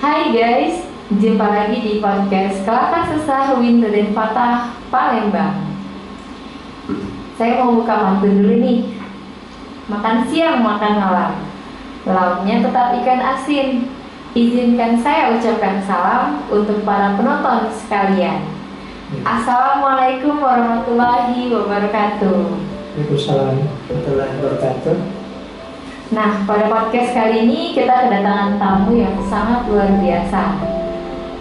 Hai guys, jumpa lagi di podcast Kelakar Sesah Winter dan Patah Palembang. Saya mau buka pantun dulu nih. Makan siang, makan malam, lauknya tetap ikan asin. Izinkan saya ucapkan salam untuk para penonton sekalian. Assalamualaikum warahmatullahi wabarakatuh. Waalaikumsalam warahmatullahi wabarakatuh. Nah, pada podcast kali ini kita kedatangan tamu yang sangat luar biasa.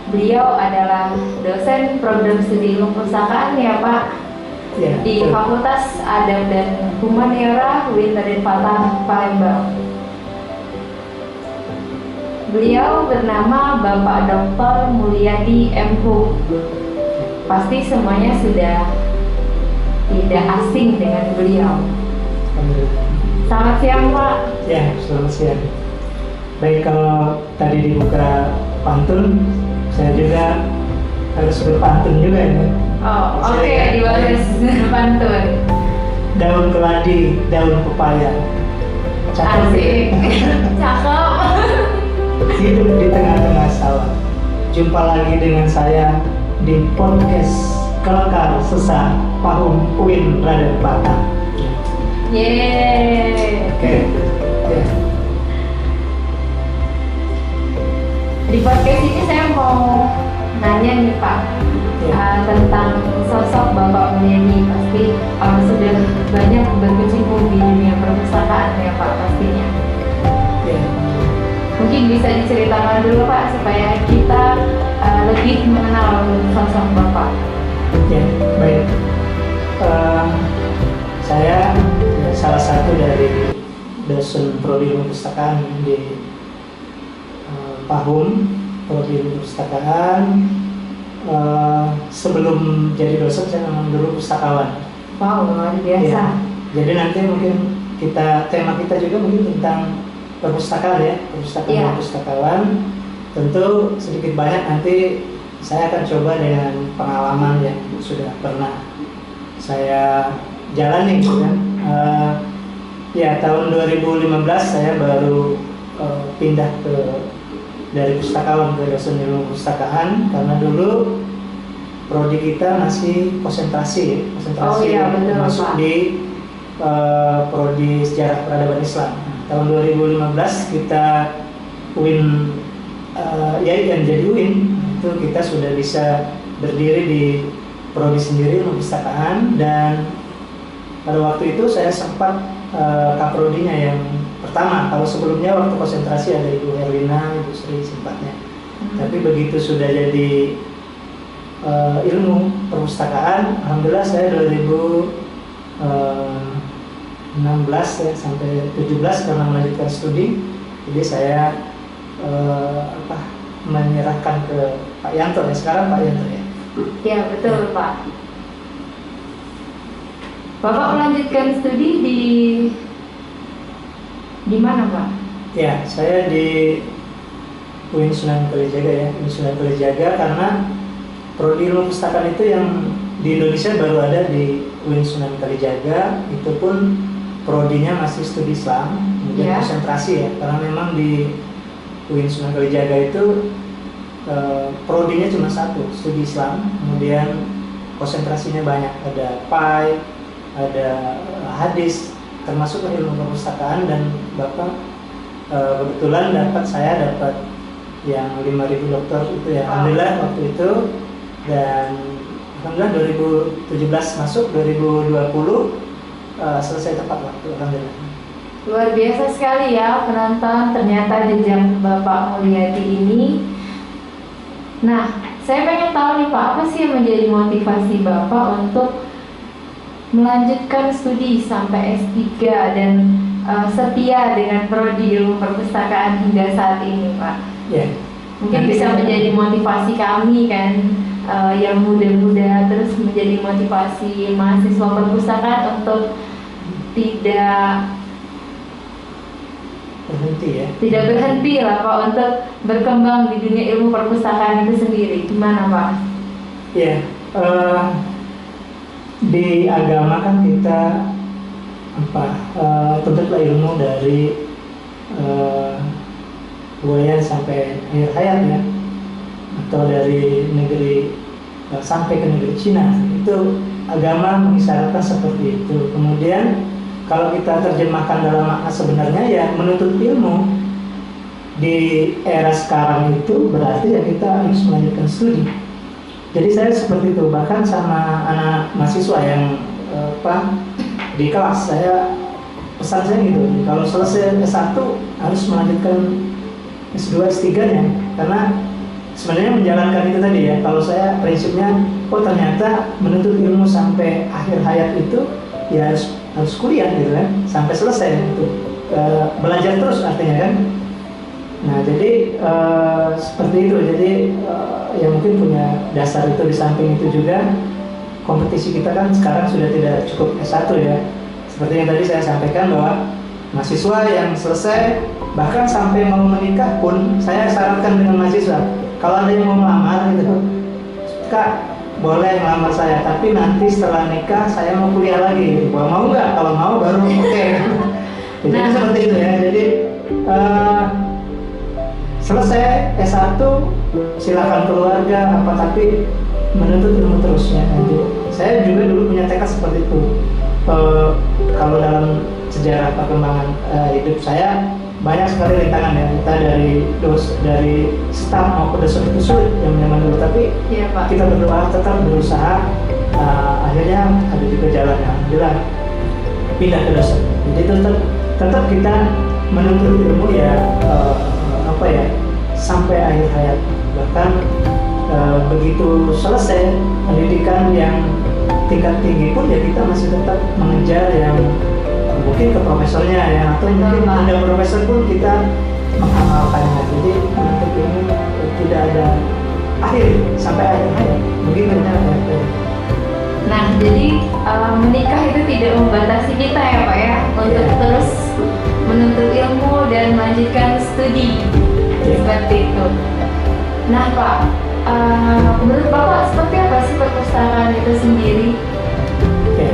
Beliau adalah dosen program studi ilmu perpustakaan ya Pak, Ya, di Fakultas Adab dan Humaniora UIN Raden Patah Palembang. Beliau bernama Bapak Dr. Mulyadi M.Hu. Pasti semuanya sudah tidak asing dengan beliau. alhamdulillah. Selamat siang Pak. Ya, selamat siang. Baik, kalau tadi dibuka pantun, saya juga harus berpantun juga ya. Oh, oke, dibahas pantun. Daun keladi, daun pepaya. Cakep ya? Asik. Cakep. Hidup di tengah-tengah sawah. Jumpa lagi dengan saya di podcast Kelakar Sesah Pahum UIN Raden Patah. Yeay. Oke. Ya. Di podcast ini saya mau nanya nih Pak, tentang sosok Bapak Mulyadi. Pasti sudah banyak berkecimpung di dunia perpustakaan ya Pak pastinya. Ya. Mungkin bisa diceritakan dulu Pak supaya kita lebih mengenal sosok Bapak. Ya, baik. Saya salah satu dari dosen prodi ilmu perpustakaan di Pahum, prodi ilmu perpustakaan. Sebelum jadi dosen saya memang dulu pustakawan. Wow, luar biasa. Ya, jadi nanti mungkin tema kita juga mungkin tentang perpustakaan ya, perpustakaan Iya. dan pustakawan. Tentu sedikit banyak nanti saya akan coba dengan pengalaman yang sudah pernah saya jalani gitu kan. Ya, tahun 2015 saya baru pindah dari pustakawan ke dosen ilmu perpustakaan, karena dulu prodi kita masih konsentrasi Oh iya, betul, masuk Pak. di prodi sejarah peradaban Islam. Tahun 2015 kita UIN yang jadi UIN itu kita sudah bisa berdiri di prodi sendiri ilmu perpustakaan, dan pada waktu itu saya sempat kaprodinya yang pertama. Kalau sebelumnya waktu konsentrasi ada Ibu Herlina, Ibu Sri sempatnya. Tapi begitu sudah jadi ilmu perpustakaan, alhamdulillah saya 2016 ya, sampai 17 karena melanjutkan studi. Jadi saya menyerahkan ke Pak Yanto ya, sekarang Pak Yanto ya. Ya betul Pak. Bapak melanjutkan studi di mana Pak? Ya, saya di UIN Sunan Kalijaga ya, UIN Sunan Kalijaga, karena prodi ilmu perpustakaan itu yang di Indonesia baru ada di UIN Sunan Kalijaga. Itu pun prodinya masih studi Islam, kemudian konsentrasi ya, karena memang di UIN Sunan Kalijaga itu prodinya cuma satu, studi Islam, kemudian konsentrasinya banyak, ada PAI, ada hadis, termasuk ilmu perpustakaan. Dan Bapak kebetulan saya dapat yang 5.000 dokter itu ya, alhamdulillah waktu itu. Dan alhamdulillah 2017 masuk, 2020 selesai tepat waktu, alhamdulillah. Luar biasa sekali ya penonton, ternyata jejak Bapak Mulyadi ini. Nah, saya pengen tahu nih Pak, apa sih yang menjadi motivasi Bapak untuk melanjutkan studi sampai S3 dan setia dengan prodi ilmu perpustakaan hingga saat ini Pak? Ya. Mungkin bisa menjadi motivasi kami kan, yang muda-muda, terus menjadi motivasi mahasiswa perpustakaan untuk tidak berhenti lah Pak, untuk berkembang di dunia ilmu perpustakaan itu sendiri. Gimana Pak? Ya, di agama kan kita tuntutlah ilmu dari buayan sampai akhir hayat ya, atau dari negeri sampai ke negeri Cina, itu agama mengisyaratkan seperti itu. Kemudian kalau kita terjemahkan dalam makna sebenarnya ya menuntut ilmu di era sekarang itu berarti ya kita harus melanjutkan studi. Jadi saya seperti itu, bahkan sama anak mahasiswa yang di kelas saya pesan saya gitu, kalau selesai S1 harus melanjutkan S2 S3-nya, karena sebenarnya menjalankan itu tadi ya, kalau saya prinsipnya ternyata menuntut ilmu sampai akhir hayat itu ya harus kuliah gitu kan, sampai selesai itu belajar terus artinya kan. Nah jadi seperti itu, jadi ya mungkin punya dasar itu. Di samping itu juga kompetisi kita kan sekarang sudah tidak cukup S1 ya, seperti yang tadi saya sampaikan bahwa mahasiswa yang selesai bahkan sampai mau menikah pun saya syaratkan dengan mahasiswa, kalau ada yang mau melamar gitu, Kak boleh melamar saya, tapi nanti setelah nikah saya mau kuliah lagi, mau nggak? Kalau mau baru oke. Jadi seperti itu ya, jadi selesai S1 silakan keluarga apa, tapi menuntut ilmu terus ya. Jadi saya juga dulu punya tekad seperti itu. Kalau dalam sejarah perkembangan hidup saya banyak sekali rintangan ya, kita dari start maupun dosen itu sulit yang nyaman dulu, tapi Iya, Pak. kita berdoa tetap berusaha, akhirnya ada juga jalan yang alhamdulillah pindah ke dosen. Jadi tetap kita menuntut ilmu ya sampai akhir hayat, bahkan begitu selesai pendidikan yang tingkat tinggi pun ya kita masih tetap mengejar yang mungkin ke profesornya ya, atau mungkin ada profesor pun kita mengamalkannya. Jadi menuntut ilmu tidak ada akhir sampai akhir hayat, begitu ya. Nah, jadi menikah itu tidak membatasi kita ya Pak ya, untuk terus menuntut ilmu dan melanjutkan studi seperti itu. Nah Pak, menurut Bapak seperti apa sih perpustakaan itu sendiri? Oke,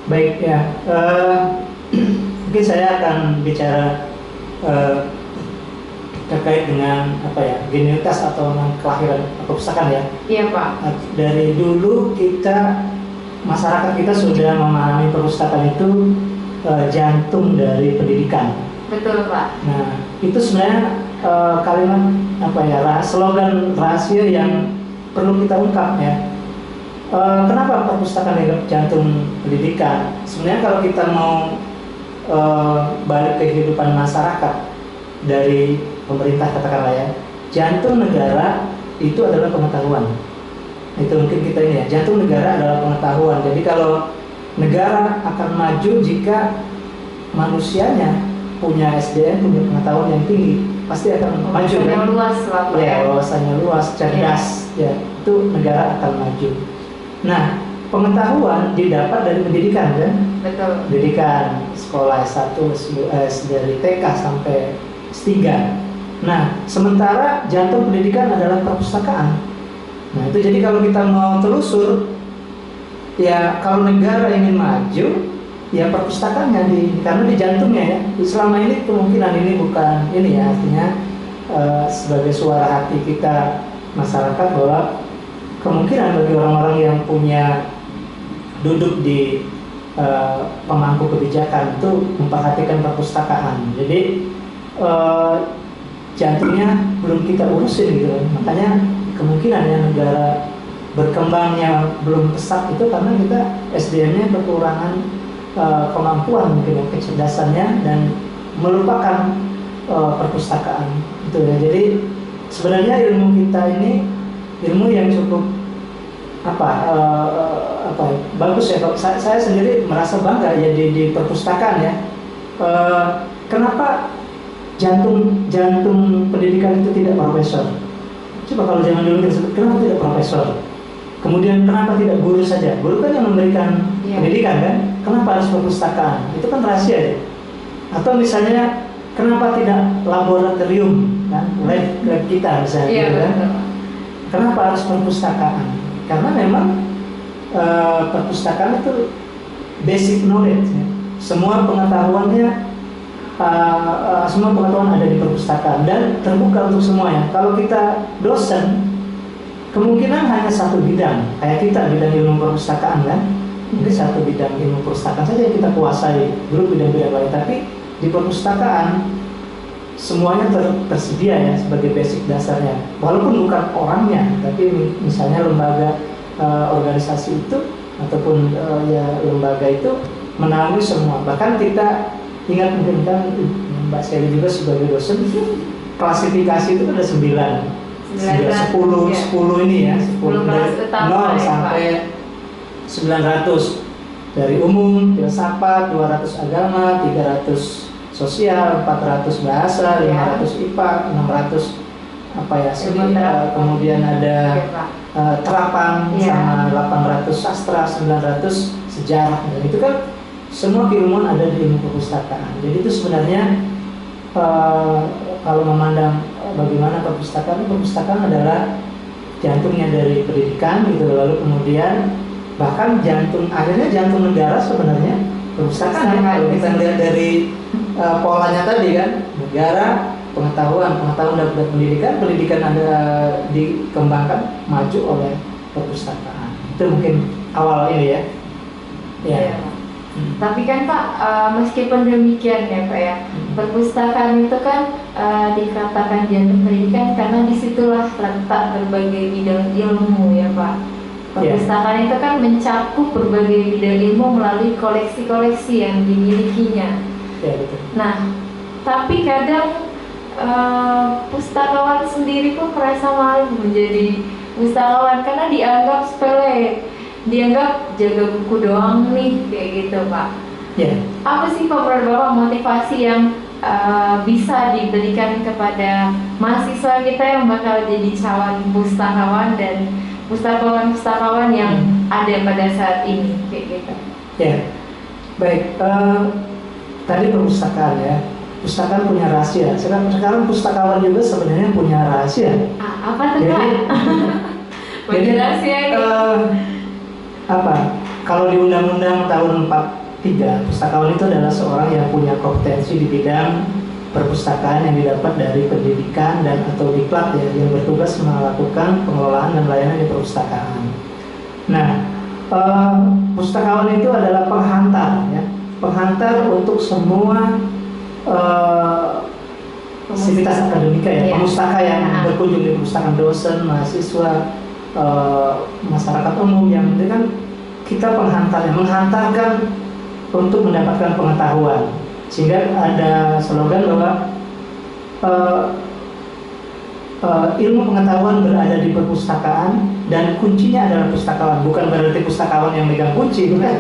baik ya. Mungkin saya akan bicara terkait dengan genealogitas atau kelahiran perpustakaan ya. Iya Pak. Dari dulu masyarakat kita sudah memahami perpustakaan itu jantung dari pendidikan. Betul Pak. Nah itu sebenarnya kalimat slogan rahasia yang perlu kita ungkap ya. Kenapa perpustakaan dianggap jantung pendidikan? Sebenarnya kalau kita mau balik kehidupan masyarakat dari pemerintah katakanlah ya, jantung negara itu adalah pengetahuan. Itu mungkin kita ini ya, jantung negara adalah pengetahuan. Jadi kalau negara akan maju jika manusianya punya SDM, punya pengetahuan yang tinggi, pasti akan maju kan? Luas lah ya, wawasannya luas, cerdas ya, itu negara akan maju. Nah, pengetahuan didapat dari pendidikan kan? Betul. Pendidikan, sekolah S1, dari TK sampai S3. Nah, sementara jantung pendidikan adalah perpustakaan. Nah, itu jadi kalau kita mau telusur, ya kalau negara ingin maju, ya perpustakaannya karena di jantungnya ya. Selama ini kemungkinan ini bukan ini ya, artinya sebagai suara hati kita masyarakat bahwa kemungkinan bagi orang-orang yang punya duduk di pemangku kebijakan itu memperhatikan perpustakaan. Jadi jantungnya belum kita urusin gitu. Makanya kemungkinan ya negara berkembangnya belum pesat itu karena kita SDM-nya kekurangan kemampuan mungkin kecerdasannya dan melupakan perpustakaan itu ya. Jadi sebenarnya ilmu kita ini ilmu yang cukup bagus ya. Saya sendiri merasa bangga ya di perpustakaan ya. Kenapa jantung pendidikan itu tidak profesor? Coba kalau zaman dulu kenapa tidak profesor? Kemudian kenapa tidak guru saja? Guru kan yang memberikan pendidikan kan? Kenapa harus perpustakaan? Itu kan rahasia ya. Atau misalnya kenapa tidak laboratorium kan? Lab kita misalnya gitu kan? Kenapa harus perpustakaan? Karena memang perpustakaan itu basic knowledge ya. Semua pengetahuannya semua pengetahuan ada di perpustakaan dan terbuka untuk semuanya. Kalau kita dosen, kemungkinan hanya satu bidang, kayak kita bidang ilmu perpustakaan kan, ini satu bidang ilmu perpustakaan saja yang kita kuasai, belum bidang-bidang lain. Tapi di perpustakaan semuanya tersedia ya sebagai basic dasarnya, walaupun bukan orangnya, tapi misalnya lembaga organisasi itu ataupun ya lembaga itu menaungi semua. Bahkan kita ingat mungkin kan Mbak Sally juga sebagai dosen, klasifikasi itu ada 10 ini ya, 10 dari 0 sampai 900, dari umum, filsafat, 200 agama, 300 sosial, 400 bahasa, 500 IPA, 600 apa ya seni, kemudian ada terapan sama 800 sastra, 900 sejarah, dan itu kan semua keilmuan ada di ilmu perpustakaan. Jadi itu sebenarnya kalau memandang bagaimana perpustakaan adalah jantungnya dari pendidikan gitu. Lalu kemudian bahkan akhirnya jantung negara sebenarnya perpustakaan ya. Kalau kita lihat dari polanya tadi kan, negara, pengetahuan dapat pendidikan ada dikembangkan maju oleh perpustakaan. Itu mungkin awal ini ya. Ya. Tapi kan Pak, meskipun demikian ya Pak ya, perpustakaan itu kan dikatakan jantung pendidikan karena disitulah letak berbagai bidang ilmu ya Pak. Perpustakaan itu kan mencakup berbagai bidang ilmu melalui koleksi-koleksi yang dimilikinya. Ya, betul. Nah, tapi kadang pustakawan sendiri pun merasa malu menjadi pustakawan karena dianggap sepele. Dianggap jaga buku doang nih, kayak gitu Pak. Yeah. Apa sih Pak menurut Bapak motivasi yang bisa diberikan kepada mahasiswa kita yang bakal jadi calon pustakawan dan pustakawan yang ada pada saat ini, kayak gitu? Ya, baik. Tadi perpustakaan ya. Pustakaan punya rahasia. Sekarang pustakawan juga sebenarnya punya rahasia. Apa tuh Pak? Punya rahasia ini? Kalau di Undang-Undang tahun 43, pustakawan itu adalah seorang yang punya kompetensi di bidang perpustakaan yang didapat dari pendidikan dan atau diklat ya, yang bertugas melakukan pengelolaan dan layanan di perpustakaan. Nah, pustakawan itu adalah penghantar ya, penghantar untuk semua sivitas akademika ya, pemustaka yang berkunjung di perpustakaan, dosen, mahasiswa, masyarakat umum, yang penting kan kita menghantarkan untuk mendapatkan pengetahuan. Sehingga ada slogan bahwa ilmu pengetahuan berada di perpustakaan dan kuncinya adalah pustakawan. Bukan berarti pustakawan yang megang kunci, bukan.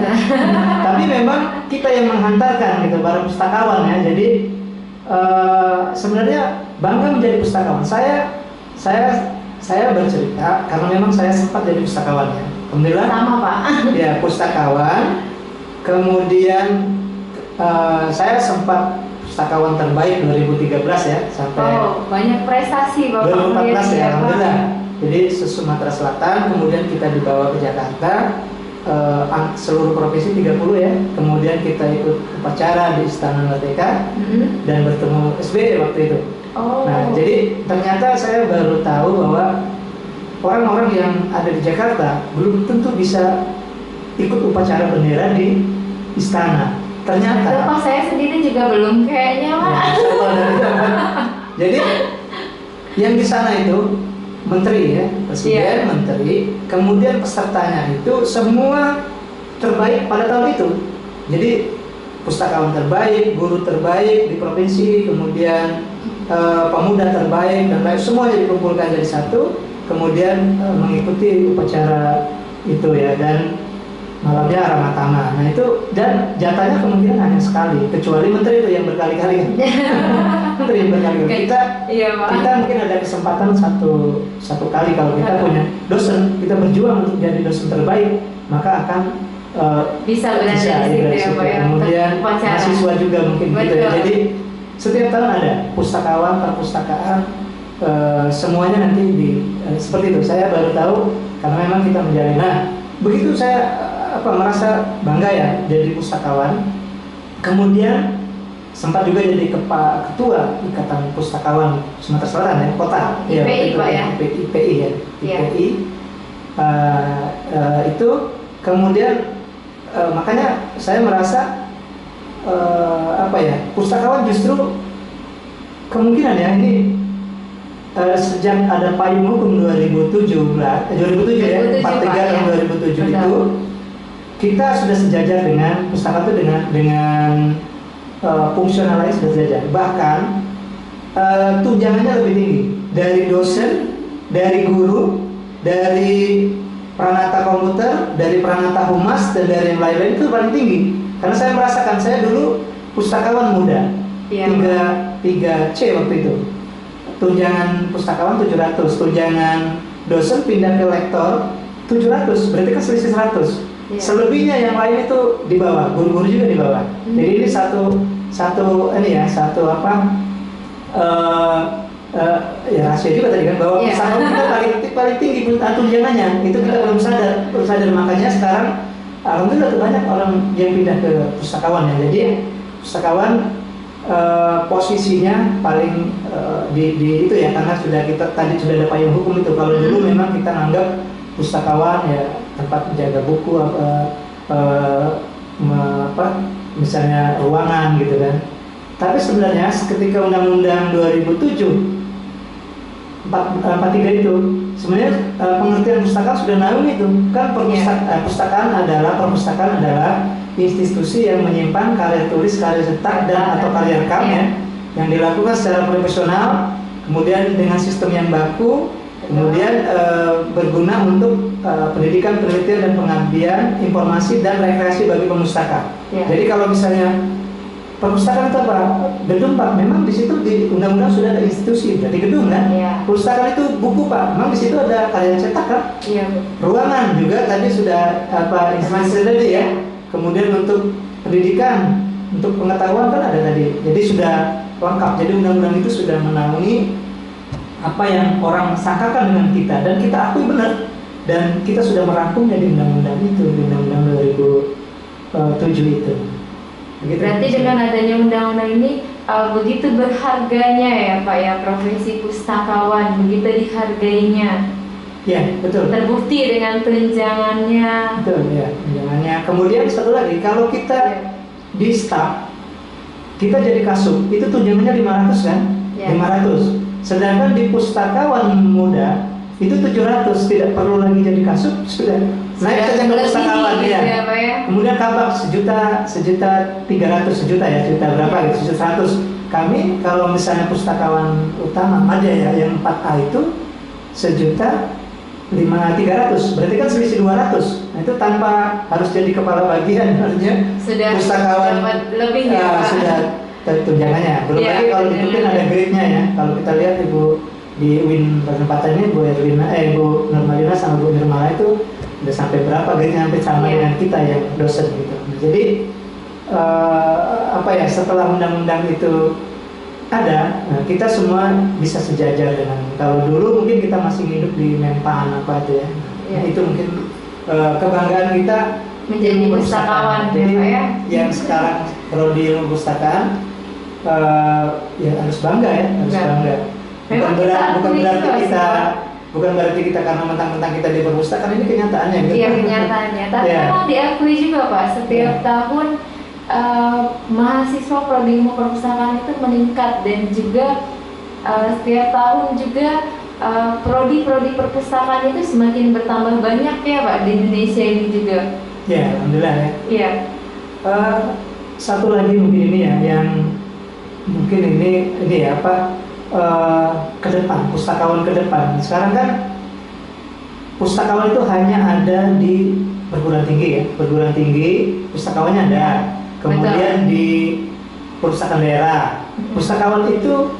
Tapi memang kita yang menghantarkan gitu, para pustakawan ya. Jadi sebenarnya bangga menjadi pustakawan. Saya bercerita karena memang saya sempat jadi pustakawan ya. Alhamdulillah. Sama Pak. Ya, pustakawan. Kemudian saya sempat pustakawan terbaik 2013 ya, sampai banyak prestasi Bapak. 2014 ya, alhamdulillah. Jadi se-Sumatera Selatan, kemudian kita dibawa ke Jakarta, seluruh provinsi 30 ya. Kemudian kita ikut upacara di Istana Merdeka dan bertemu SBY waktu itu. Nah, jadi ternyata saya baru tahu bahwa orang-orang yang ada di Jakarta belum tentu bisa ikut upacara bendera di istana. Ternyata saya sendiri juga belum kayaknya Pak. Jadi yang di sana itu menteri ya, presiden, menteri, kemudian pesertanya itu semua terbaik pada tahun itu. Jadi pustakawan terbaik, guru terbaik di provinsi, kemudian pemuda terbaik dan lain, semuanya dikumpulkan jadi satu, kemudian mengikuti upacara itu ya, dan malamnya Ramatama. Nah itu, dan jatahnya kemungkinan hanya sekali, kecuali menteri itu yang berkali-kali. Menteri berkali-kali. Kita mungkin ada kesempatan satu kali. Kalau kita punya dosen, kita berjuang untuk jadi dosen terbaik, maka akan bisa berada di situ ya. Kemudian mahasiswa juga mungkin gitu ya. Jadi setiap tahun ada pustakawan, perpustakaan, semuanya nanti seperti itu. Saya baru tahu karena memang kita menjalin. Nah, begitu saya merasa bangga ya jadi pustakawan. Kemudian sempat juga jadi ketua Ikatan Pustakawan Sumatera Selatan ya, kota. IPI Pak ya. IPI ya, Iya. IPI. Itu kemudian makanya saya merasa pustakawan justru kemungkinan ya ini sejak ada payung hukum 2007 ya, 43 tahun 2007 itu kita sudah sejajar dengan pustaka itu dengan fungsional lain sudah sejajar. Bahkan tunjangannya lebih tinggi dari dosen, dari guru, dari peranata komputer, dari peranata humas dan dari yang lain-lain itu paling tinggi. Karena saya merasakan, saya dulu pustakawan muda, 3C waktu itu. Tunjangan pustakawan 700, tunjangan dosen pindah ke lektor 700, berarti kan selisih 100. Iya. Selebihnya yang lain itu di bawah, guru-guru juga di bawah. Jadi ini satu rahasia juga tadi kan, bahwa pustakawan kita paling tinggi tunjangannya. Itu kita belum sadar, makanya sekarang alhamdulillah banyak orang yang pindah ke pustakawan ya. Jadi pustakawan posisinya paling di itu ya, karena kita tadi sudah ada payung hukum itu. Kalau dulu memang kita anggap pustakawan ya tempat menjaga buku misalnya ruangan gitu kan. Tapi sebenarnya ketika Undang-Undang 43 itu sebenarnya pengertian pustaka sudah naung itu kan. Perpustakaan adalah institusi yang menyimpan karya tulis, karya cetak dan atau karya rekam ya, yang dilakukan secara profesional, kemudian dengan sistem yang baku, kemudian berguna untuk pendidikan, penelitian dan pengabdian informasi dan rekreasi bagi pemustaka. Jadi kalau misalnya perpustakaan itu apa? Gedung Pak, memang di situ di undang-undang sudah ada institusi, berarti gedung kan? Perpustakaan itu buku Pak, memang di situ ada karya cetak kan? Ruangan juga tadi sudah institusi tadi ya. Kemudian untuk pendidikan, untuk pengetahuan kan ada tadi. Jadi sudah lengkap. Jadi undang-undang itu sudah menaungi apa yang orang sangkakan dengan kita, dan kita akui benar, dan kita sudah merangkumnya di undang-undang itu, di undang-undang 2007 itu. Begitu. Berarti dengan adanya undang-undang ini begitu berharganya ya Pak ya profesi pustakawan, begitu dihargainya. Ya, betul. Terbukti dengan tunjangannya. Betul ya, tunjangannya. Kemudian satu lagi, kalau kita di staf, kita jadi kasub, itu tunjangannya 500 kan? 500. Sedangkan di pustakawan muda itu 700, tidak perlu lagi jadi kasub, sudah naik saja ke pustakawan ya. Kemudian kabak sejuta 300, sejuta berapa gitu, 100. Kami kalau misalnya pustakawan utama aja ya, yang 4A itu 1.300.000, berarti kan selisih 200. Nah itu tanpa harus jadi kepala bagian, artinya sudah pustakawan lebih sudah tunjangannya. Belum lagi kalau itu kan ada grade-nya ya. Kalau kita lihat Ibu di UIN penempatan ini, Ibu Nurmalina sama Bu Nirmala itu udah sampai berapa grade-nya, hampir sama dengan kita yang dosen gitu. Jadi setelah undang-undang itu ada, kita semua bisa sejajar dengan, kalau dulu mungkin kita masih hidup di Menpan apa itu ya. Nah, itu mungkin kebanggaan kita menjadi pustakawan. Jadi yang sekarang prodi ilmu pustakaan ya harus bangga ya, harus bangga. Bukan berarti kita karena mentang-mentang kita di perpustakaan, ini kenyataannya gitu. Iya, kenyataannya. Tapi memang diakui juga Pak, setiap tahun mahasiswa prodi ilmu perpustakaan itu meningkat, dan juga setiap tahun juga prodi-prodi perpustakaan itu semakin bertambah banyak ya Pak di Indonesia ini juga. Ya, alhamdulillah ya. Iya. Satu lagi mungkin ini ya, yang mungkin ini ya ke depan, pustakawan ke depan. Sekarang kan pustakawan itu hanya ada di perguruan tinggi ya, perguruan tinggi pustakawannya ada. Kemudian di perpustakaan daerah, pustakawan itu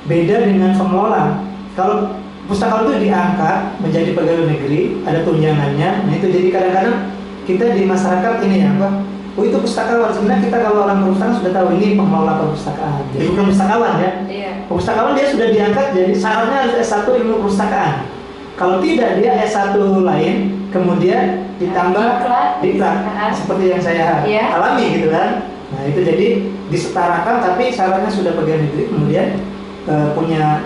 beda dengan pengelola. Kalau pustakawan itu diangkat menjadi pegawai negeri, ada tunjangannya. Nah itu jadi kadang-kadang kita di masyarakat ini ya oh itu pustakawan. Sebenarnya kita kalau orang perpustakaan sudah tahu ini pengelola perpustakaan. Jadi bukan pustakawan ya. Pustakawan dia sudah diangkat jadi syaratnya harus S1 ilmu perpustakaan. Kalau tidak dia S1 lain, kemudian ditambah diklat seperti yang saya alami gitu kan. Nah itu jadi disetarakan, tapi syaratnya sudah pegawai negeri, kemudian punya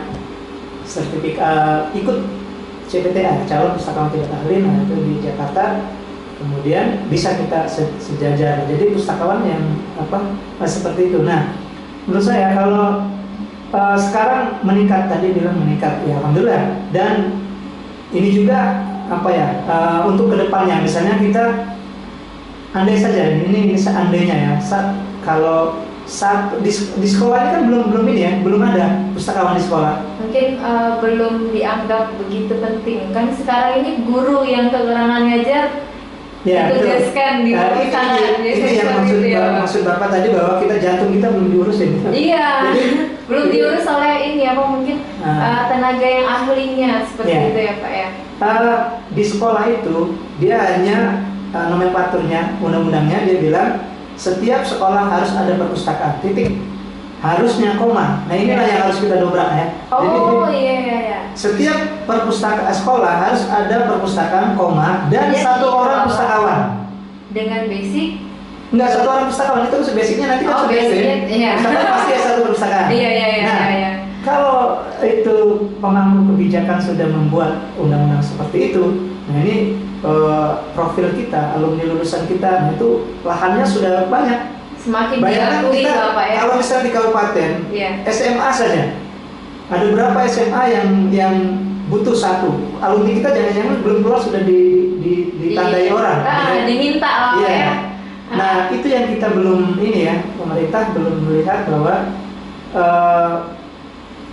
sertifikat ikut CPTA, calon pustakawan tidak ahli. Nah itu di Jakarta, kemudian bisa kita sejajar. Jadi pustakawan yang seperti itu. Nah menurut saya kalau sekarang meningkat, tadi bilang meningkat, ya alhamdulillah. Dan ini juga untuk kedepannya, misalnya kita andai saja, ini seandainya ya, kalau di sekolah ini kan belum ini ya, belum ada pustakawan di sekolah. Mungkin belum dianggap begitu penting. Kan sekarang ini guru yang kekurangan ngajar ditugaskan di perpustakaan. Ini yang maksud Bapak tadi, bahwa jantung kita belum diurusin. Iya. Belum diurus oleh ini mungkin tenaga yang ahlinya seperti itu ya Pak ya. Di sekolah itu dia hanya nomenklaturnya, undang-undangnya dia bilang setiap sekolah harus ada perpustakaan, titik. Harusnya koma. Nah inilah yang harus kita dobrak ya. Jadi, iya. Setiap perpustakaan sekolah harus ada perpustakaan, koma, dan satu orang pustakawan. Dengan basic? Enggak, satu orang pustakawan itu basicnya nanti kan sudah pustakawan pasti ada satu perpustakaan. Iya. Kalau itu pemangku kebijakan sudah membuat undang-undang seperti itu, nah ini profil kita, alumni lulusan kita, itu lahannya sudah banyak. Semakin bayangkan kita Bapak ya. kalau misalnya di kabupaten SMA saja ada berapa SMA yang butuh satu alumni kita, jangan-jangan belum keluar sudah ditandai orang. Diminta lah ya. Nah itu yang kita belum ini ya, pemerintah belum melihat bahwa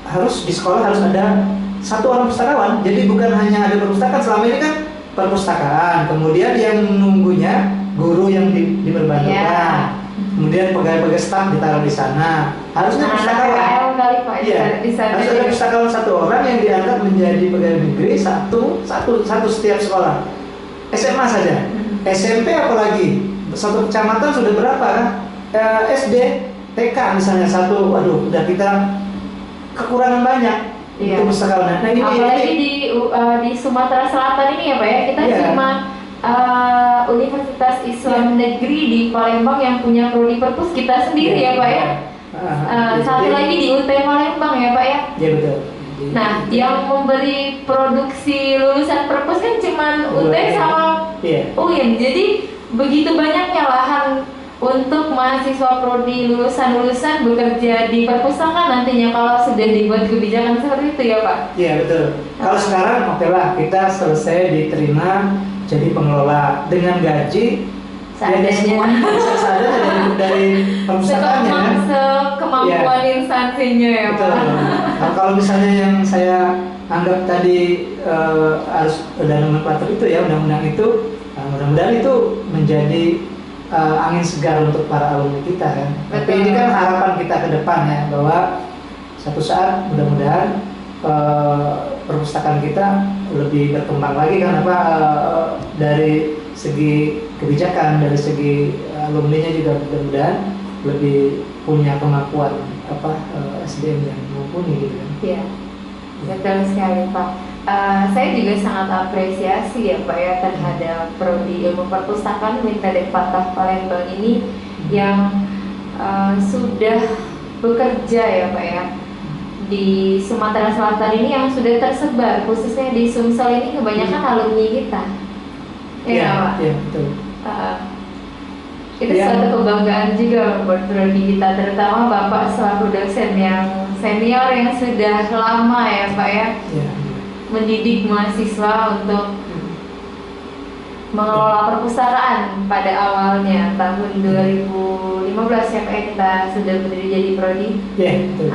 harus di sekolah harus ada satu orang pustakawan. Jadi bukan hanya ada perpustakaan, selama ini kan perpustakaan, kemudian yang nunggunya guru yang diperbantukan, kemudian pegawai-pegawai staf ditaruh di sana. Harusnya pustakawan. Harus ada pustakawan satu orang yang diangkat menjadi pegawai negeri satu setiap sekolah. SMA saja, SMP apalagi satu kecamatan sudah berapa kan? SD, TK misalnya satu, udah kita kekurangan banyak untuk pustakawan. Nah, apalagi di Sumatera Selatan ini ya Pak ya, kita cuma Universitas Islam Negeri di Palembang yang punya prodi perpus kita sendiri ya Pak ya. Satu lagi di UT Palembang ya Pak ya. Iya betul. Nah, yang memberi produksi lulusan perpus kan cuma UT sama UIN. Jadi begitu banyaknya lahan untuk mahasiswa prodi lulusan bekerja di perpustakaan nantinya kalau sudah dibuat kebijakan seperti itu ya Pak. Iya betul. Kalau sekarang oke lah, kita selesai diterima jadi pengelola dengan gaji seadanya dari perpustakaannya kan. Sekemampuan instansinya ya betul. Pak. Nah, kalau misalnya yang saya anggap tadi harus ada nomenklatur itu ya, undang-undang itu, mudah-mudahan itu menjadi angin segar untuk para alumni kita kan. Tapi ini kan harapan kita ke depan ya, bahwa satu saat mudah-mudahan perpustakaan kita lebih berkembang lagi kan, dari segi kebijakan, dari segi alumninya juga mudah-mudahan lebih punya kemampuan SDM yang mumpuni gitu kan. Iya, betul sekali Pak. Saya juga sangat apresiasi ya Pak ya terhadap prodi ilmu perpustakaan Mintaden Fatah Palembang ini yang sudah bekerja ya Pak ya di Sumatera Selatan ini, yang sudah tersebar khususnya di Sumsel ini kebanyakan alumni kita. Iya Pak. Iya betul. Itu suatu kebanggaan juga buat prodi kita, terutama Bapak selaku dosen yang senior yang sudah lama ya Pak ya. Mendidik mahasiswa untuk mengelola perpustakaan pada awalnya tahun 2015 ya Pak, kita sudah berdiri jadi prodi. Iya betul.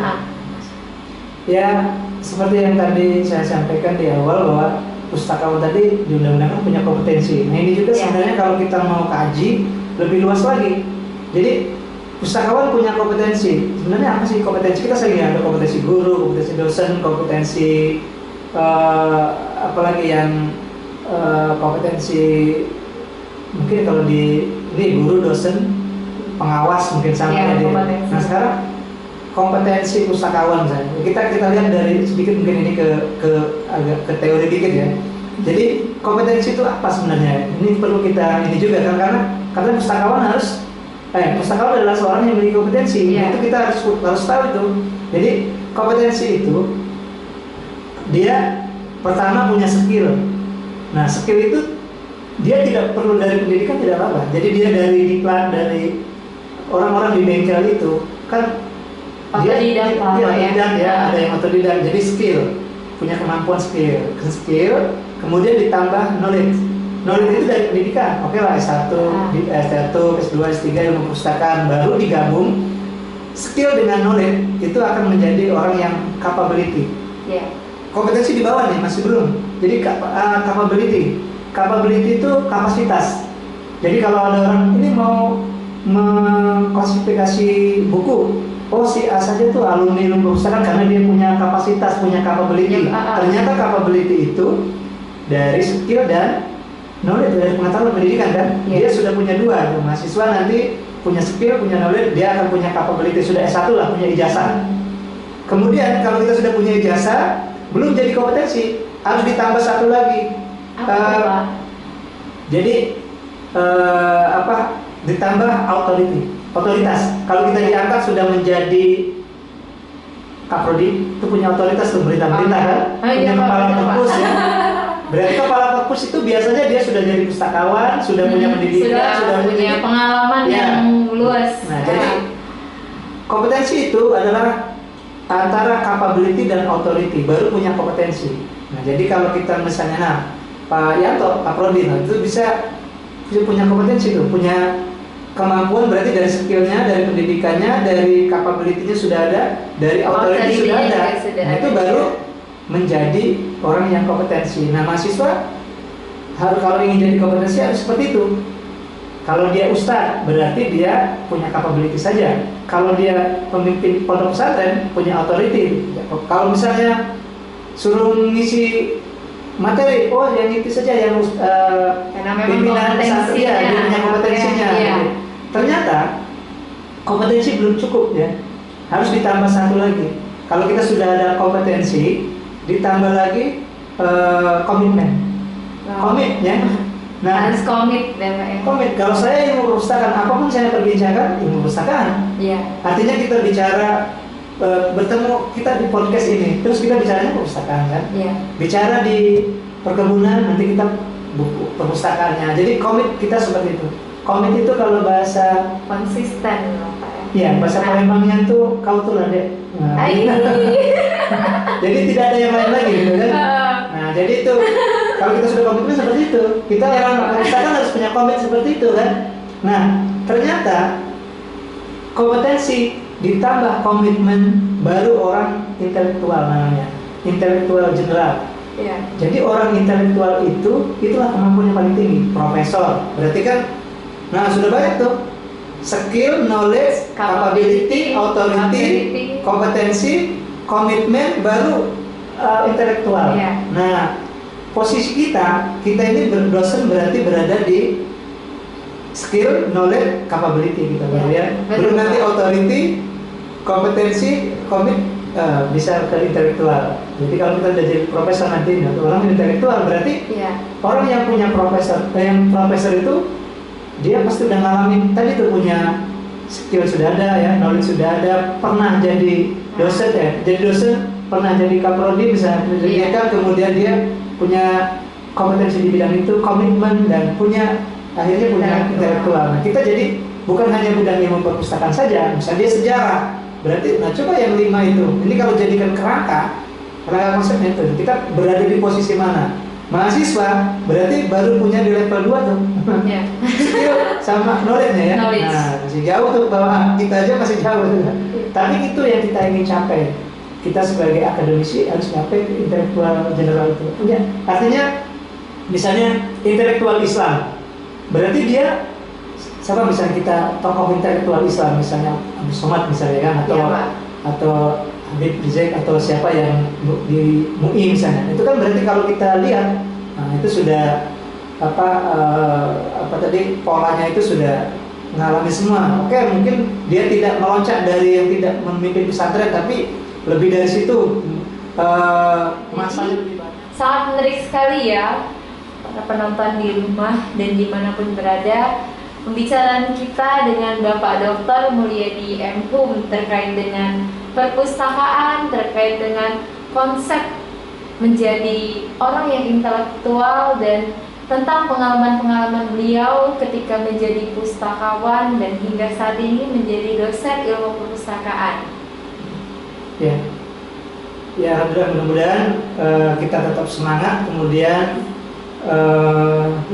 Ya seperti yang tadi saya sampaikan di awal, bahwa pustakawan tadi di undang-undang punya kompetensi. Nah ini juga sebenarnya kalau kita mau kaji lebih luas lagi. Jadi pustakawan punya kompetensi. Sebenarnya apa sih kompetensi kita? Sehingga ada kompetensi guru, kompetensi dosen, kompetensi apalagi yang kompetensi mungkin kalau di guru, dosen, pengawas mungkin sama ya. Nah sekarang kompetensi pustakawan saya. Kita lihat dari sedikit mungkin ini agak ke teori dikit ya. Jadi kompetensi itu apa sebenarnya? Ini perlu kita ini juga kan, karena pustakawan harus pustakawan adalah seorang yang memiliki kompetensi. Iya. Itu kita harus tahu itu. Jadi kompetensi itu dia pertama punya skill. Nah, skill itu dia tidak perlu dari pendidikan, tidak apa-apa. Jadi dia dari diklat, dari orang-orang di bengkel itu kan Otodidak lah, dia Pak, ya. otodidak ya, ada yang otodidak. Jadi skill, punya kemampuan skill, kemudian ditambah knowledge. Knowledge itu dari pendidikan. Oke lah, S1, S1, S2, S3 ilmu perpustakaan, baru digabung skill dengan knowledge, itu akan menjadi orang yang capability. Iya. Kompetensi di bawah nih, masih belum. Jadi capability itu kapasitas. Jadi kalau ada orang ini mau mengklasifikasi buku, oh si A saja tuh alumni ilmu perpustakaan karena dia punya kapasitas, punya capability. Ternyata capability itu dari skill dan knowledge, dari pengetahuan pendidikan kan. Dia sudah punya dua. Mahasiswa nanti punya skill, punya knowledge, dia akan punya capability, sudah S1 lah, punya ijazah. Kemudian kalau kita sudah punya ijazah, belum jadi kompetensi, harus ditambah satu lagi. Jadi ditambah otoritas. Kalau kita diangkat sudah menjadi kaprodi, itu punya otoritas tuh, berita-berita kan, punya kepala perpus ya. Berarti kepala perpus itu biasanya dia sudah jadi pustakawan, sudah punya pendidikan, sudah punya pengalaman yang luas. Nah, jadi kompetensi itu adalah antara capability dan authority, baru punya kompetensi. Nah, jadi kalau kita misalnya, Pak Yanto, Pak Prodi, itu bisa punya kompetensi tuh, punya kemampuan, berarti dari skillnya, dari pendidikannya, dari capability-nya sudah ada, dari authority sudah ada. Nah, itu baru menjadi orang yang kompetensi. Nah, mahasiswa harus, kalau ingin jadi kompetensi harus seperti itu. Kalau dia ustadz, berarti dia punya capability saja. Kalau dia pemimpin pondok pesantren, punya authority. Kalau misalnya suruh ngisi materi, oh yang itu saja yang pimpinan pesantren, dia punya kompetensinya. Iya. Ternyata kompetensi belum cukup ya, harus ditambah satu lagi. Kalau kita sudah ada kompetensi, ditambah lagi komitmen. Komit ya. Nah, harus komit ya, Pak ya. Komit. Kalau saya ilmu perpustakaan, apapun saya perbincangkan ilmu perpustakaan. Iya. Artinya kita bicara bertemu kita di podcast ini, terus kita bicaranya perpustakaan kan? Iya. Bicara di perkebunan, nanti kita buku perpustakaannya. Jadi komit kita seperti itu. Komit itu kalau bahasa konsisten loh, Pak ya. Iya, bahasa Palembangnya tuh kau tuh lah dek. Nah, jadi tidak ada yang lain lagi gitu kan? Nah, jadi itu kalau kita sudah komitmen seperti itu, kita orang perpustakaan harus punya komit seperti itu kan? Nah, ternyata kompetensi ditambah komitmen baru orang intelektual namanya, intelektual general. Iya. Jadi orang intelektual itulah kemampuan yang paling tinggi, profesor. Berarti kan, nah sudah banyak tuh, skill, knowledge, capability, authority, kompetensi, komitmen, baru intelektual. Iya. Nah, posisi kita ini berdosen berarti berada di skill, knowledge, capability kita baru ya. Belum nanti authority, kompetensi, bisa ke intelektual. Jadi kalau kita udah jadi profesor nanti, orang intelektual berarti orang yang punya profesor itu dia pasti udah ngalamin tadi tuh, punya skill sudah ada ya, knowledge sudah ada, pernah jadi dosen ya, jadi dosen, pernah jadi kaprodi bisa menjadi kemudian dia punya kompetensi di bidang itu, komitmen, dan akhirnya punya intelektual. Nah, kita jadi bukan hanya bidang ilmu perpustakaan saja, misalnya dia sejarah, berarti, nah coba yang 5 itu, ini kalau jadikan kerangka konsepnya itu, kita berada di posisi mana? Mahasiswa berarti baru punya di level 2 tuh. Skill sama knowledge-nya ya. Nah, masih jauh tuh, bahwa kita aja masih jauh. Tapi itu yang kita ingin capai. Kita sebagai akademisi harus capai intelektual general itu. Artinya misalnya intelektual Islam, berarti dia siapa, misalnya kita tokoh intelektual Islam, misalnya Abu Somad misalnya kan, atau Habib Rizik, atau siapa yang di MUI misalnya, itu kan berarti kalau kita lihat, nah itu sudah tadi polanya itu sudah mengalami semua. Oke, mungkin dia tidak meloncat dari yang tidak memimpin pesantren, tapi lebih dari situ masanya lebih banyak. Sangat menarik sekali ya para penonton di rumah dan dimanapun berada. pembicaraan kita dengan Bapak Dr. Mulyadi M. Hum terkait dengan perpustakaan, terkait dengan konsep menjadi orang yang intelektual dan tentang pengalaman-pengalaman beliau ketika menjadi pustakawan dan hingga saat ini menjadi dosen ilmu perpustakaan. Ya, ya alhamdulillah, mudah-mudahan kita tetap semangat, kemudian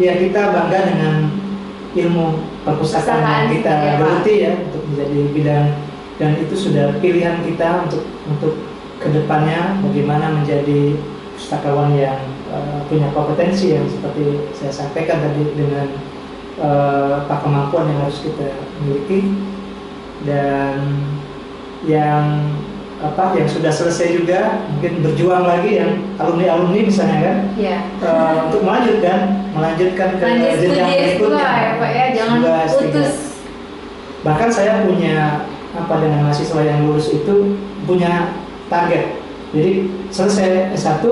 ya kita bangga dengan ilmu perpustakaan yang kita geluti ya untuk menjadi bidang, dan itu sudah pilihan kita untuk kedepannya bagaimana menjadi pustakawan yang punya kompetensi yang seperti saya sampaikan tadi, dengan kemampuan yang harus kita miliki, dan yang sudah selesai juga mungkin berjuang lagi yang alumni misalnya kan, untuk melanjutkan ke jenjang berikutnya ya Pak ya, jangan putus. Bahkan saya punya dengan mahasiswa yang lulus itu punya target, jadi selesai S1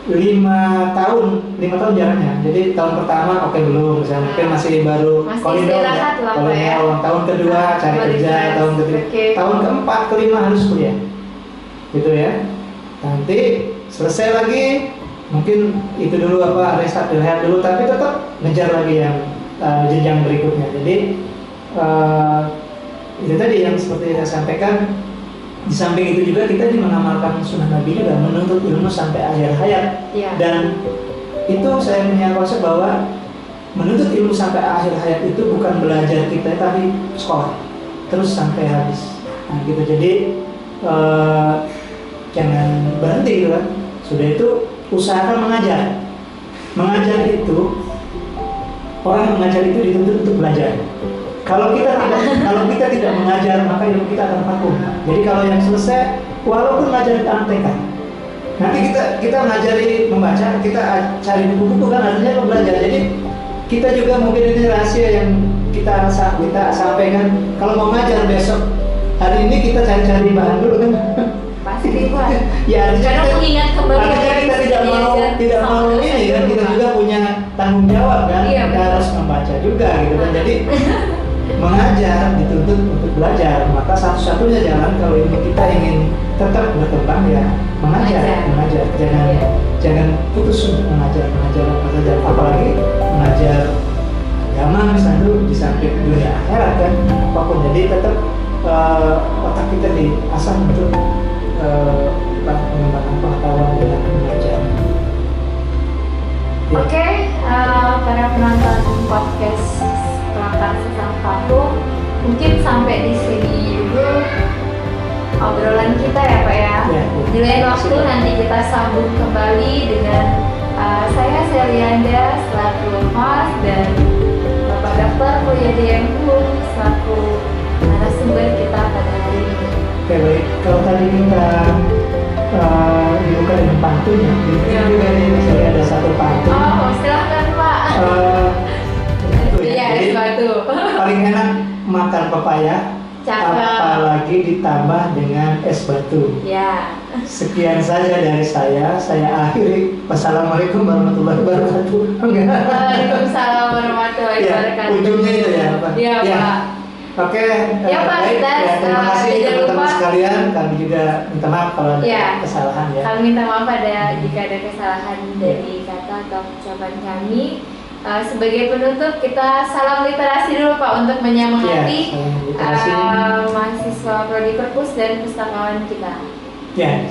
5 tahun jaraknya. Jadi tahun pertama belum, misalnya mungkin masih baru kolonial tahun kedua cari kerja, tahun ketiga, tahun keempat kelima harus kuliah gitu ya. Nanti selesai lagi mungkin itu dulu rehat dulu, tapi tetap ngejar lagi yang jenjang berikutnya. Jadi itu tadi yang seperti saya sampaikan. Di samping itu juga kita mengamalkan sunnah Nabi juga, menuntut ilmu sampai akhir hayat. Dan itu saya punya konsep bahwa menuntut ilmu sampai akhir hayat itu bukan belajar kita, tapi sekolah terus sampai habis. Nah gitu, jadi jangan berhenti gitu kan. Sudah itu usahakan mengajar. Mengajar itu, orang yang mengajar itu dituntut untuk belajar. Kalau kita tidak mengajar, maka ilmu kita akan vakum. Jadi kalau yang selesai, walaupun ngajar anak TK, nanti kita ngajari membaca, kita cari buku-buku kan, artinya belajar. Jadi kita juga mungkin ini rahasia yang kita sampaikan. Kalau mau ngajar besok, hari ini kita cari bahan dulu kan. Pasti Pak. Ya karena mengingat kembali. Artinya kita tidak mau ini kan, kita juga punya tanggung jawab kan. Iya, kita harus membaca juga gitu kan. Jadi mengajar dituntut untuk belajar, maka satu-satunya jalan kalau ilmu kita ingin tetap berkembang ya mengajar. Jangan putus untuk mengajar, apalagi mengajar agama misalnya itu di samping dunia akhirat kan, apapun. Jadi tetap otak kita diasah untuk mengembangkan pengetahuan dengan mengajar. Oke, para penonton podcast Kelakar Sesang Vakum, mungkin sampai di sini dulu obrolan kita ya Pak ya. Di lain waktu nanti kita sambung kembali dengan saya Selianda selaku host dan Bapak Dr. Mulyadi M. Hum selaku narasumber kita pada hari ini. Oke, baik. Kalau tadi kita dibuka dengan pantun ya, juga nih misalnya ada satu pantun. Oh, silahkan Pak. Iya, sesuatu. Paling enak makan pepaya, apalagi ditambah dengan es batu. Ya. Sekian saja dari saya akhiri. Wassalamualaikum warahmatullahi wabarakatuh. Waalaikumsalam warahmatullahi wabarakatuh. Ujungnya itu ya Pak. Iya Pak. Oke, ya, Pak, baik. Terima kasih teman-teman sekalian. Kami juga minta maaf kalau ada kesalahan ya. Kami minta maaf jika ada kesalahan dari kata atau ucapan kami. Sebagai penutup, kita salam literasi dulu Pak untuk menyemangati mahasiswa Prodi Perpus dan pustakawan kita.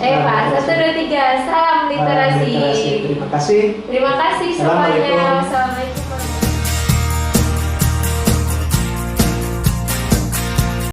Pak, 1, 2, 3, salam literasi. Terima kasih. Terima kasih semuanya. Assalamualaikum.